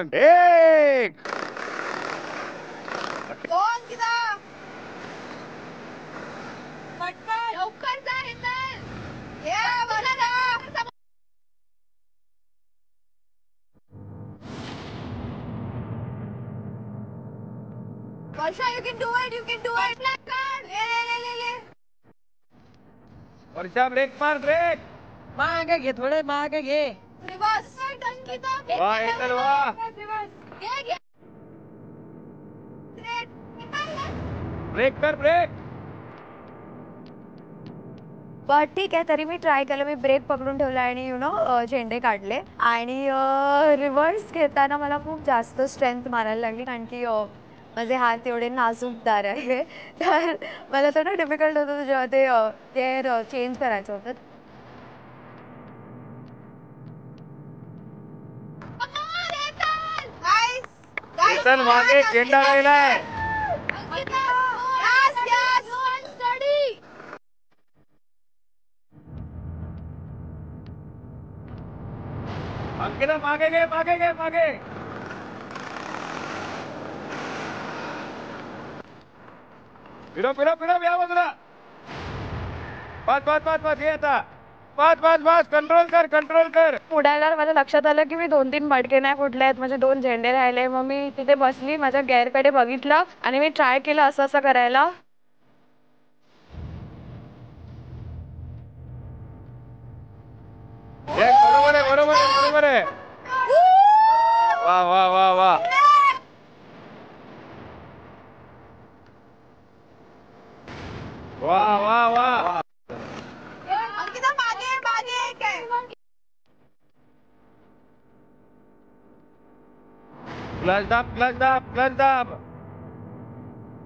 एक दोन किदा पटकन लवकर जा हेतल ये बघा वर्षा you can do it ले वर्षा ब्रेक मार ब्रेक मागे घे थोडे मागे घे रिवर्स वाह हेतल वाह घे ब्रेक कर ब्रेक पण ठीक आहे तरी मी ट्राय केलं मी ब्रेक पकडून ठेवला आणि यु नो झेंडे काढले आणि रिव्हर्स घेताना मला खूप जास्त स्ट्रेंथ मारायला लागली कारण की माझे हात एवढे नाजूकदार आहे तर मला थोडं डिफिकल्ट होतं जेव्हा ते गेअर चेंज करायचं होतं हेतल मागे झेंडा राहिलाय अंकिता मागे घे मागे फिरो या बाजूला पाच ये आता पाच कंट्रोल कर उडायला मला लक्षात आलं की मी 2-3 मडके नाही फुटले आहेत माझे 2 झेंडे राहिले मग मी तिथे बसली माझ्या गेअरकडे बघितलं आणि मी ट्राय केलं असं करायला बरोबर आहे वाह वाह अंकिता मागे काय क्लच दाब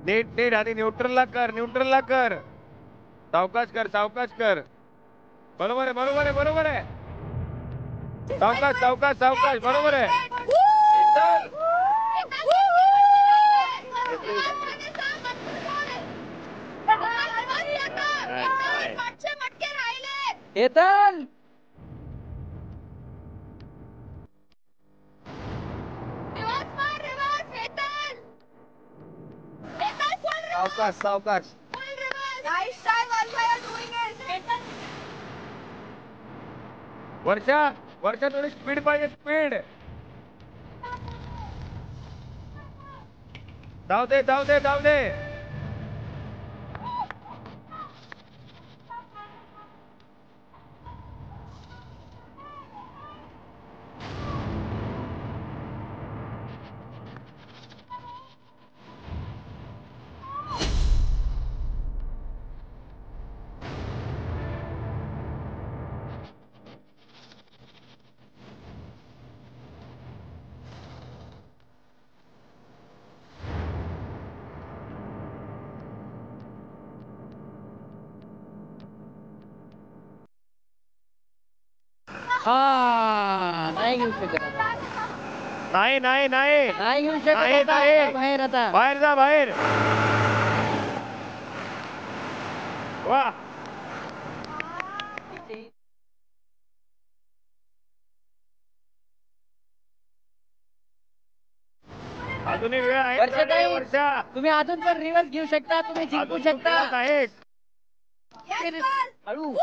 नीट आधी न्यूट्रलला कर सावकाश कर बरोबर आहे सावकाश बरोबर आहे हेतल सावकाश वर्षा थोडी स्पीड पाहिजे स्पीड धाव दे नाही घेऊ शकत नाही नाही घेऊ शकत बाहेर आता बाहेर जा वाह अजूनही वेळ आहे वर्षा तुम्ही अजून पण रिव्हर्स घेऊ शकता तुम्ही जिंकू शकता आहे हळू